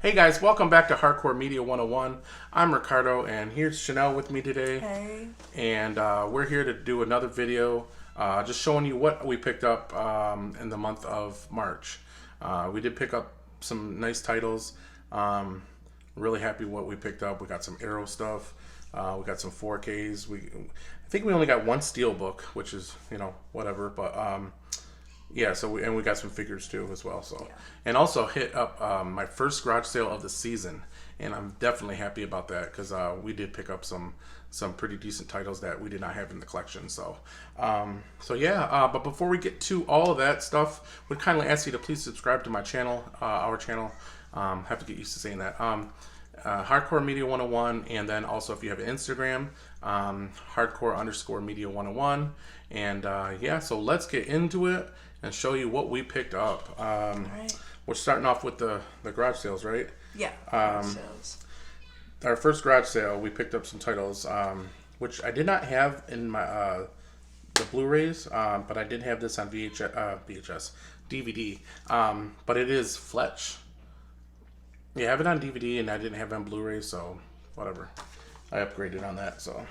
Hey guys, welcome back to Hardcore Media 101. I'm Ricardo, and here's Chanel with me today. Hey. And we're here to do another video, just showing you what we picked up in the month of March. We did pick up some nice titles. Really happy what we picked up. We got some Arrow stuff. We got some 4Ks. I think we only got one Steelbook, which is, whatever. But yeah, so we got some figures too as well. So yeah. And also hit up my first garage sale of the season, and I'm definitely happy about that because we did pick up some pretty decent titles that we did not have in the collection. So yeah. But before we get to all of that stuff, we'd kindly ask you to please subscribe to my channel, our channel. Have to get used to saying that. Hardcore Media 101, and then also if you have an Instagram, hardcore_media 101. And yeah, so let's get into it and show you what we picked up. Right. We're starting off with the garage sales, right? Yeah, garage sales. Our first garage sale, we picked up some titles, which I did not have in my the Blu-rays, but I did have this on VHS, DVD. But it is Fletch. Yeah, I have it on DVD, and I didn't have it on Blu-ray, so whatever. I upgraded on that, so.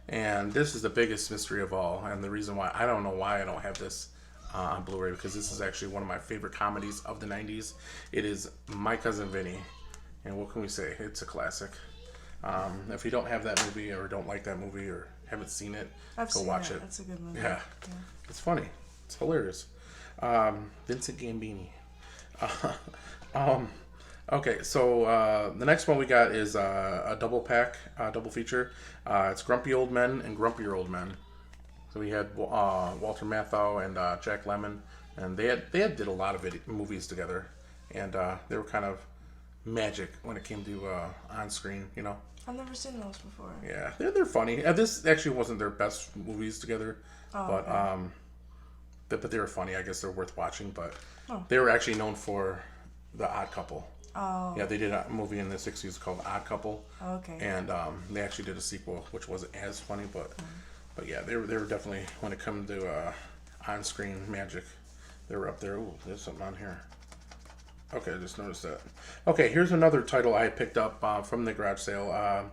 And this is the biggest mystery of all, and the reason why I don't know why I don't have this on Blu-ray, because this is actually one of my favorite comedies of the 90s. It is My Cousin Vinny, and what can we say? It's a classic. If you don't have that movie or don't like that movie or haven't seen it, go watch it. That's a good movie. Yeah. It's funny. It's hilarious. Vincent Gambini. Okay, so the next one we got is a double pack, double feature. It's Grumpy Old Men and Grumpier Old Men. So we had Walter Matthau and Jack Lemmon, and they did a lot of movies together, and they were kind of magic when it came to on screen, I've never seen those before. Yeah, they're funny. This actually wasn't their best movies together, but they were funny. I guess they're worth watching. But they were actually known for The Odd Couple. Oh. Yeah, they did a movie in the 60s called Odd Couple. Oh, okay. And they actually did a sequel, which wasn't as funny, but yeah, they were definitely, when it comes to on-screen magic, they were up there. Ooh, there's something on here. Okay, I just noticed that. Okay, here's another title I picked up from the garage sale.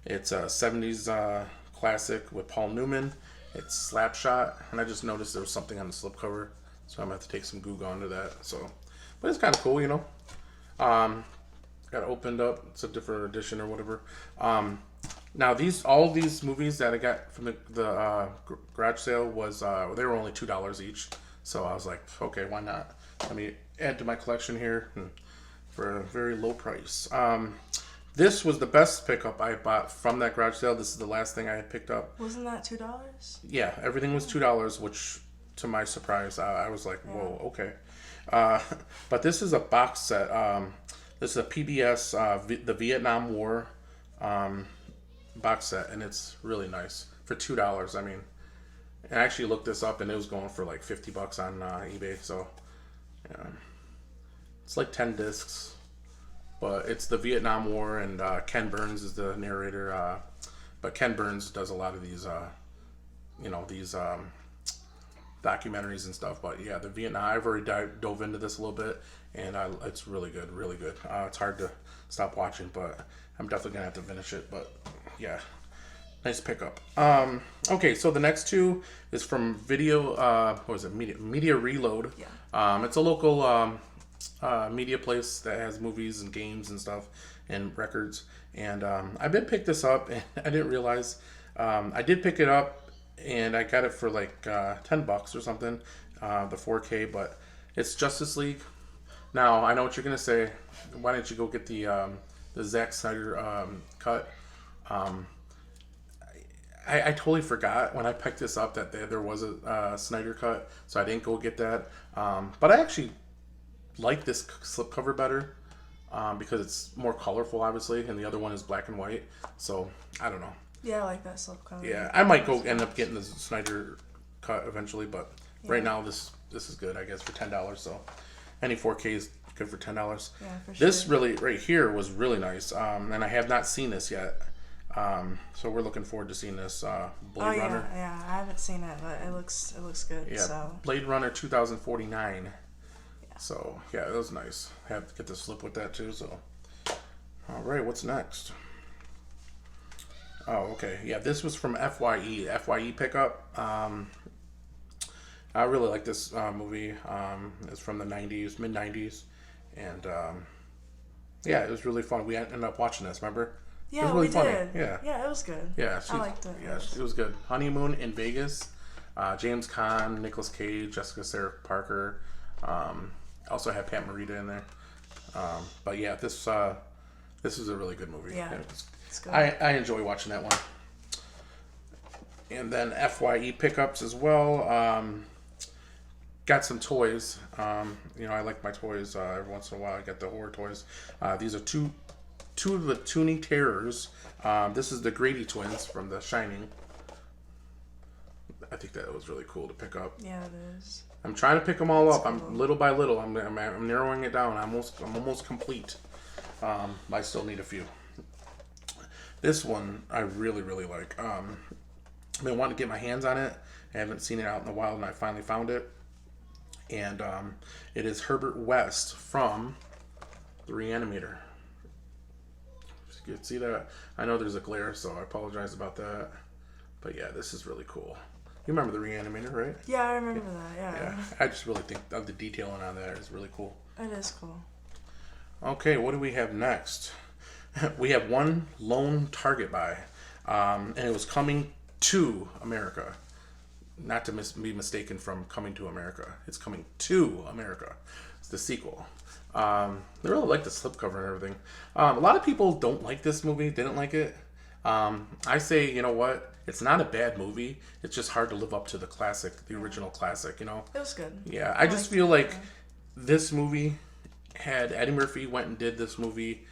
It's a 70s classic with Paul Newman. It's Slapshot, and I just noticed there was something on the slipcover, so I'm going to have to take some Google onto that. So, but it's kind of cool, Got opened up. It's a different edition or whatever. Now all these movies that I got from the garage sale was they were only $2 each. So I was like, okay, why not? Let me add to my collection here for a very low price. This was the best pickup I bought from that garage sale. This is the last thing I had picked up. Wasn't that $2? Yeah, everything was $2, which to my surprise, I was like, whoa, okay. But this is a box set. This is a PBS, the Vietnam War box set, and it's really nice for $2. I mean, I actually looked this up, and it was going for like $50 on eBay. So, yeah. It's like 10 discs, but it's the Vietnam War, and Ken Burns is the narrator. But Ken Burns does a lot of these, these documentaries and stuff. But yeah, the Vietnam, I've already dove into this a little bit, and it's really good, really good. It's hard to stop watching, but I'm definitely gonna have to finish it. But yeah, nice pickup. Okay, so the next two is from Video, what was it? Media Reload. Yeah. It's a local media place that has movies and games and stuff and records. And I did pick this up, and I didn't realize I did pick it up. And I got it for like $10 or something, the 4K, but it's Justice League. Now, I know what you're going to say. Why didn't you go get the Zack Snyder cut? I totally forgot when I picked this up that there was a Snyder cut, so I didn't go get that. But I actually like this slipcover better because it's more colorful, obviously, and the other one is black and white. So, I don't know. Yeah, I like that slipcover. Yeah, I might go end up getting the Snyder cut eventually, but right now this is good, I guess, for $10. So any 4K is good for $10. Yeah, for sure. This really right here was really nice, and I have not seen this yet. So we're looking forward to seeing this Blade Runner. Yeah, I haven't seen it, but it looks good. Yeah, So Blade Runner 2049. So yeah, it was nice. Have to get the slip with that too. So all right, what's next? Oh, okay. Yeah, this was from FYE pickup. I really like this movie. It's from the 90s, mid 90s, and yeah, it was really fun. We ended up watching this. Remember? It was Yeah, really we funny. did. Yeah. Yeah, it was good. Yeah, I liked it. Yeah, it was good. Honeymoon in Vegas. James Caan, Nicolas Cage, Jessica Sarah Parker. Also had Pat Morita in there. But yeah, this is a really good movie. Yeah, it's good. I enjoy watching that one. And then FYE pickups as well. Got some toys. I like my toys. Every once in a while, I get the horror toys. These are two of the Toonie Terrors. This is the Grady Twins from The Shining. I think that was really cool to pick up. Yeah, it is. I'm trying to pick them all up. Cool. I'm little by little. I'm narrowing it down. I'm almost complete. I still need a few. This one I really like. I've been wanting to get my hands on it. I haven't seen it out in the wild, and I finally found it. And it is Herbert West from The Reanimator. You can see that. I know there's a glare, so I apologize about that. But yeah, this is really cool. You remember The Reanimator, right? Yeah, I remember that. Yeah. I just really think of the detailing on that is really cool. It is cool. Okay, what do we have next? We have One Lone Target Buy, and it was Coming to America. Not to be mistaken from Coming to America. It's Coming to America. It's the sequel. I really like the slipcover and everything. A lot of people don't like this movie. Didn't like it. I say, you know what? It's not a bad movie. It's just hard to live up to the classic, the original classic, you know? It was good. Yeah, I just feel like this movie had Eddie Murphy went and did this movie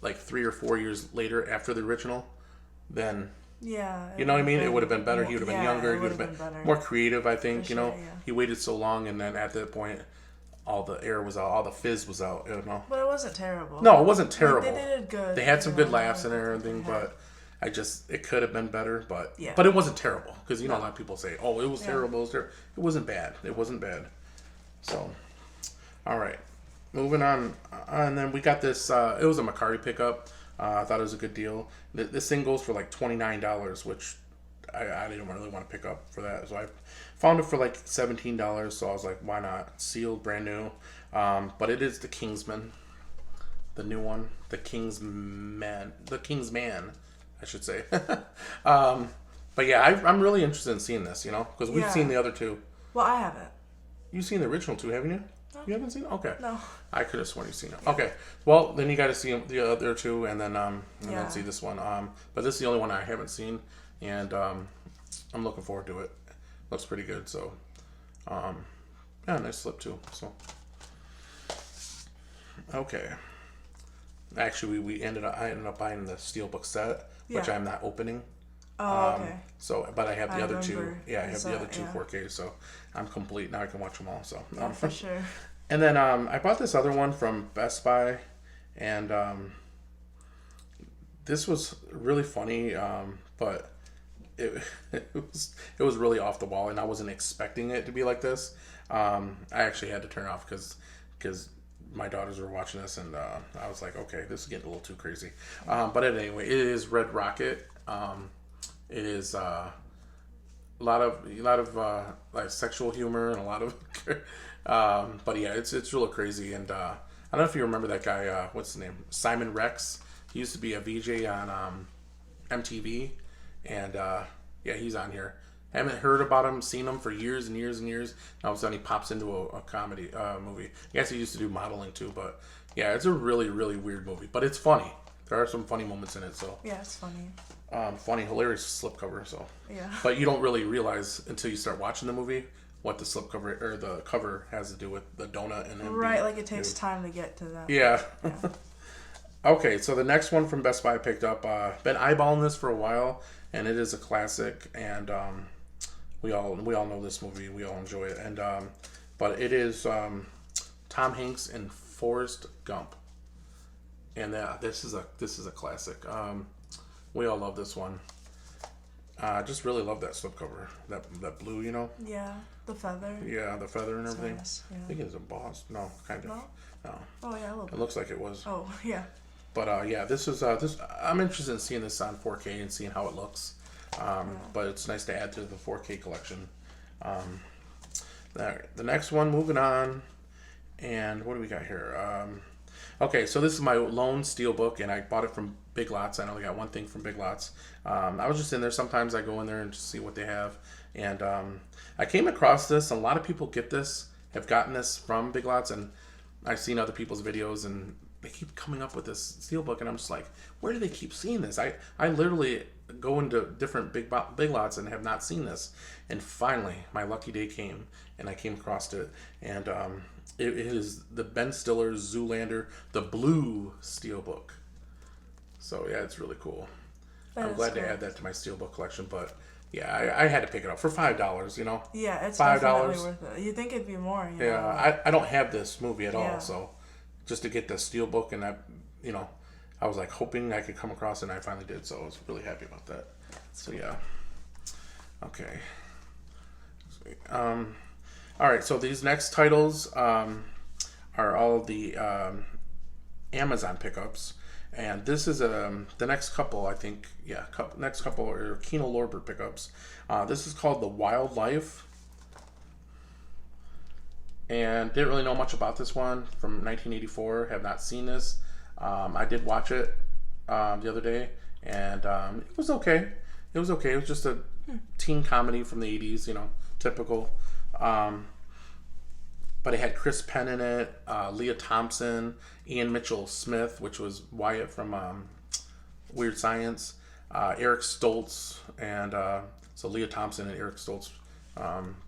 like 3 or 4 years later after the original, then... Yeah. You know what I mean? It would have been better. He would have been younger. He would have been better. more creative, I think, For you know? sure, yeah. He waited so long, and then at that point, all the air was out, all the fizz was out, you know? But it wasn't terrible. No, it wasn't terrible. Like, they did good. They had some good laughs and everything, but it could have been better, but yeah. But it wasn't terrible, because, you know, a lot of people say, oh, it was terrible, it wasn't bad. It wasn't bad. So, all right. Moving on, and then we got this, it was a Macari pickup. I thought it was a good deal. This thing goes for like $29, which I didn't really want to pick up for that. So I found it for like $17. So I was like, why not? Sealed, brand new. But it is the Kingsman, the new one, the Kingsman, I should say. But yeah, I'm really interested in seeing this, you know, because we've seen the other two. Well, I haven't. You've seen the original two, haven't you? No. You haven't seen it? Okay. No. I could have sworn you've seen it. Okay. Well, then you got to see the other two, and then see this one. But this is the only one I haven't seen, and I'm looking forward to it. Looks pretty good. So, yeah, nice slip too. So, okay. Actually, I ended up buying the Steelbook set, which I'm not opening. Oh, okay. So, but I have the other two. remember. Yeah, I have the other two yeah. 4Ks, so I'm complete now. I can watch them all. So, Yeah, for sure. And then I bought this other one from Best Buy, and this was really funny, but it was really off the wall, and I wasn't expecting it to be like this. I actually had to turn it off because my daughters were watching this, and I was like, okay, this is getting a little too crazy. But anyway, it is Red Rocket. It is a lot of like sexual humor and a lot of, but yeah, it's really crazy. And I don't know if you remember that guy. What's his name? Simon Rex. He used to be a VJ on MTV, and yeah, he's on here. Haven't heard about him, seen him for years and years and years. And all of a sudden, he pops into a comedy movie. I guess he used to do modeling too, but yeah, it's a really, really weird movie. But it's funny. There are some funny moments in it. So Yeah, it's funny. funny, hilarious slipcover. So Yeah. but you don't really realize until you start watching the movie what the slipcover or the cover has to do with the donut and him Right, being like it takes nude. time to get to that. Yeah. Yeah. Okay, so the next one from Best Buy I picked up. Been eyeballing this for a while, and it is a classic, and we all know this movie. We all enjoy it, and but it is Tom Hanks and Forrest Gump, and this is a classic. We all love this one. I just really love that slipcover. That blue, you know. Yeah, the feather. Yeah, the feather and everything. Nice. Yeah. I think it's embossed. No, kind of. No? No. Oh yeah, a little It bit. looks like it was. Oh yeah. But yeah, this is this. I'm interested in seeing this on 4K and seeing how it looks. But it's nice to add to the 4K collection. The next one, moving on, and what do we got here? Okay, so this is my lone steelbook, and I bought it from Big Lots. I only got one thing from Big Lots. I was just in there. Sometimes I go in there and just see what they have, and I came across this. A lot of people have gotten this from Big Lots, and I've seen other people's videos, and they keep coming up with this steelbook, and I'm just like, where do they keep seeing this? I literally go into different Big Lots and have not seen this, and finally my lucky day came, and I came across it, and it is the Ben Stiller's Zoolander, the blue steelbook. So yeah, it's really cool. I'm glad to add that to my steelbook collection, but yeah, I had to pick it up for $5. You know. Yeah, it's $5. definitely worth it. You think it'd be more? You know? I don't have this movie at all, so just to get the steelbook, and I was like hoping I could come across it, and I finally did, so I was really happy about that. So yeah. Okay. Sweet. All right, so these next titles are all of the Amazon pickups, and this is the next couple, I think. Yeah, next couple are Kino Lorber pickups. This is called The Wildlife, and didn't really know much about this one from 1984. Have not seen this. I did watch it the other day, and it was okay. It was okay. It was just a teen comedy from the 80s, typical. But it had Chris Penn in it, Leah Thompson, Ian Mitchell Smith, which was Wyatt from Weird Science, Eric Stoltz, and so Leah Thompson and Eric Stoltz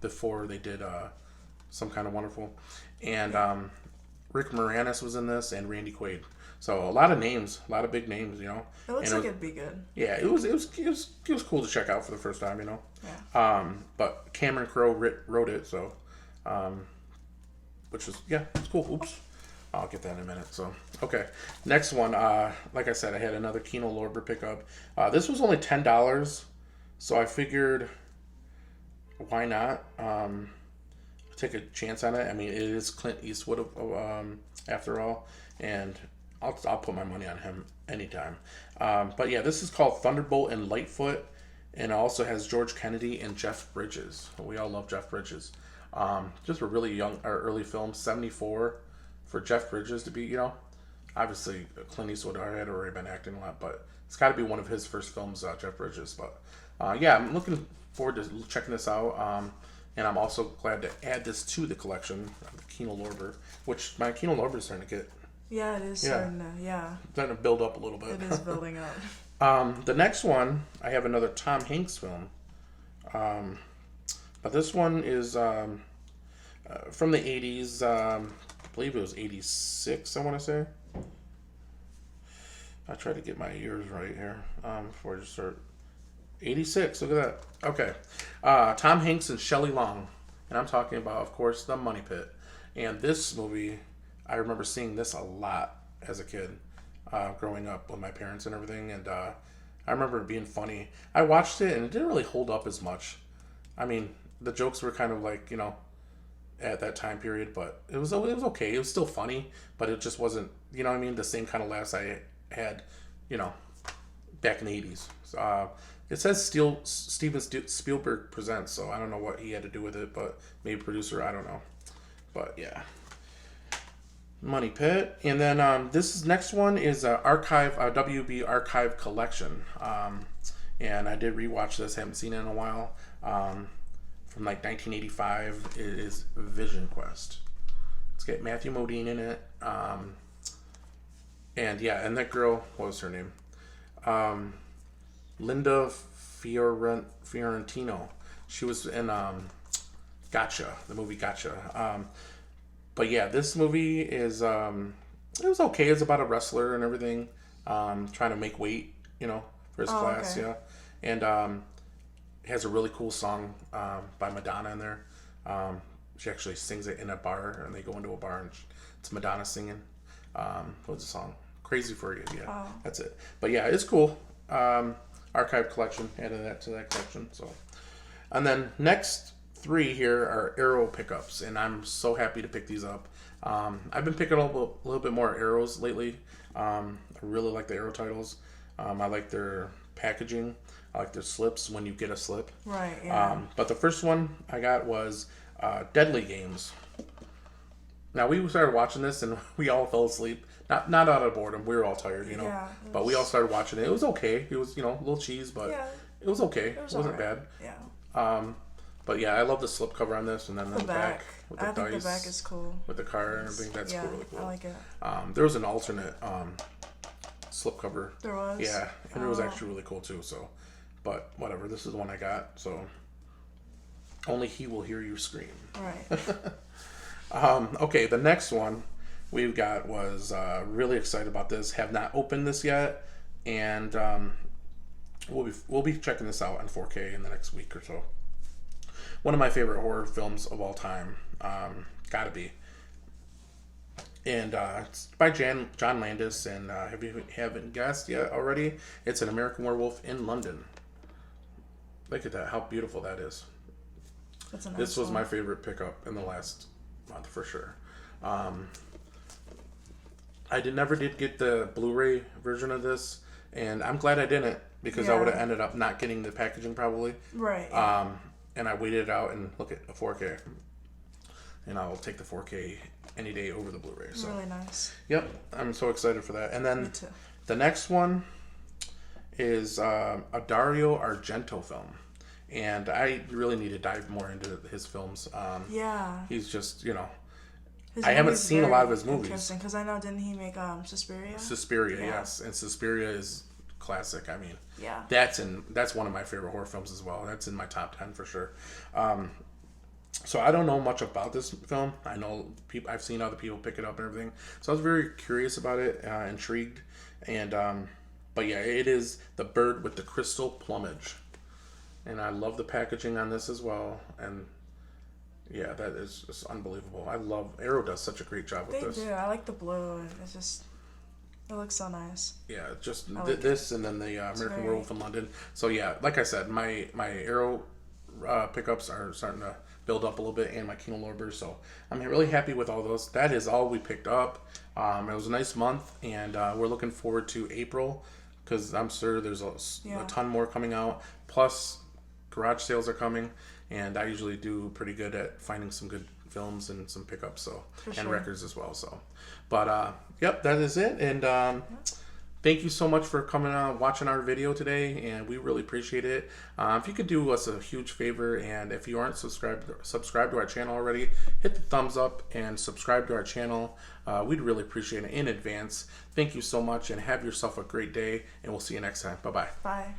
before they did Some Kind of Wonderful, and Rick Moranis was in this, and Randy Quaid. So a lot of names, a lot of big names, It looks like it'd be good. Yeah, it was cool to check out for the first time, Yeah. But Cameron Crowe wrote it, so which was it's cool. Oops, I'll get that in a minute. So okay, next one. Like I said, I had another Kino Lorber pickup. This was only $10, so I figured, why not? Take a chance on it. I mean, it is Clint Eastwood, after all, and I'll put my money on him anytime. But yeah, this is called Thunderbolt and Lightfoot, and it also has George Kennedy and Jeff Bridges. We all love Jeff Bridges. Just a really young or early film, 74, for Jeff Bridges to be, obviously Clint Eastwood had already been acting a lot, but it's got to be one of his first films, Jeff Bridges. But yeah, I'm looking forward to checking this out. And I'm also glad to add this to the collection, the Kino Lorber, which my Kino Lorber is starting to get. Yeah, it is starting to build up a little bit. It is building up. The next one, I have another Tom Hanks film. But this one is from the 80s. I believe it was 86, I want to say. I try to get my years right here before I just start. 86, look at that. Okay. Tom Hanks and Shelley Long. And I'm talking about, of course, The Money Pit. And this movie, I remember seeing this a lot as a kid, growing up with my parents and everything. And I remember it being funny. I watched it, and it didn't really hold up as much. I mean, the jokes were kind of like, at that time period, but it was okay. It was still funny, but it just wasn't, the same kind of laughs I had, back in the 80s. So, it says Steven Spielberg presents, so I don't know what he had to do with it, but maybe producer, I don't know. But yeah, Money Pit, and then this next one is WB Archive Collection, and I did rewatch this. Haven't seen it in a while. From like 1985, it is Vision Quest. It's got Matthew Modine in it, and yeah, and that girl, what was her name? Linda Fiorentino. She was in Gotcha, the movie Gotcha. But yeah, this movie is it was okay. It's about a wrestler and everything, trying to make weight, for his class. Okay. Yeah, and it has a really cool song by Madonna in there. She actually sings it in a bar, and they go into a bar, and it's Madonna singing. What's the song? Crazy for You. Yeah, That's it. But yeah, it's cool. archive collection. Added that to that collection. So, and then next 3 here are arrow pickups, and I'm so happy to pick these up. I've been picking up a little bit more arrows lately. I really like the arrow titles. I like their packaging. I like their slips when you get a slip. Right, yeah. But the first one I got was Deadly Games. Now, we started watching this and we all fell asleep. Not out of boredom. We were all tired, you know. Yeah, but we all started watching it. It was okay. It was, you know, a little cheese, but it was okay. It wasn't bad. Yeah. But yeah, I love the slip cover on this, and then the back with the I dice. think the back is cool. With the car and everything. That's cool, really cool. I like it. There was an alternate slip cover. There was? Yeah, and it was actually really cool too, so. But whatever, this is the one I got, so. Only he will hear you scream. Right. Okay, the next one we've got was really excited about this. Have not opened this yet, and we'll be checking this out on 4K in the next week or so. One of my favorite horror films of all time, gotta be. And it's by John Landis, and if you haven't guessed yet already, it's An American Werewolf in London. Look at that, how beautiful that is. That's a nice This was one. my favorite pickup in the last month for sure. I never did get the Blu-ray version of this, and I'm glad I didn't, because I would have ended up not getting the packaging probably. Right. And I waited it out and look at a 4K. And I'll take the 4K any day over the Blu-ray. So. Really nice. Yep, I'm so excited for that. And then Me too. the next one is a Dario Argento film. And I really need to dive more into his films. Yeah. He's just, you know, His I haven't movies seen a lot of his very movies. Interesting, because I know, didn't he make Suspiria? Suspiria, yes. And Suspiria is classic. I mean, Yeah. that's one of my favorite horror films as well. That's in my top 10 for sure. So I don't know much about this film. I know I've seen other people pick it up and everything. So I was very curious about it, intrigued, and but yeah, it is The Bird with the Crystal Plumage, and I love the packaging on this as well. And yeah, that is just unbelievable. I love Arrow does such a great job with this. They do. I like the blue, and it's just. It looks so nice. Yeah, just like this and then the American Werewolf in London. So yeah, like I said, my Arrow pickups are starting to build up a little bit, and my Kino Lorbers. So I'm really happy with all those. That is all we picked up. It was a nice month, and we're looking forward to April, because I'm sure there's a ton more coming out. Plus, garage sales are coming, and I usually do pretty good at finding some good films and some pickups, so and records as well. So, but yep, that is it. And thank you so much for coming on, watching our video today, and we really appreciate it. If you could do us a huge favor, and if you aren't subscribed to our channel already, hit the thumbs up and subscribe to our channel. We'd really appreciate it in advance. Thank you so much, and have yourself a great day, and we'll see you next time. Bye-bye. Bye.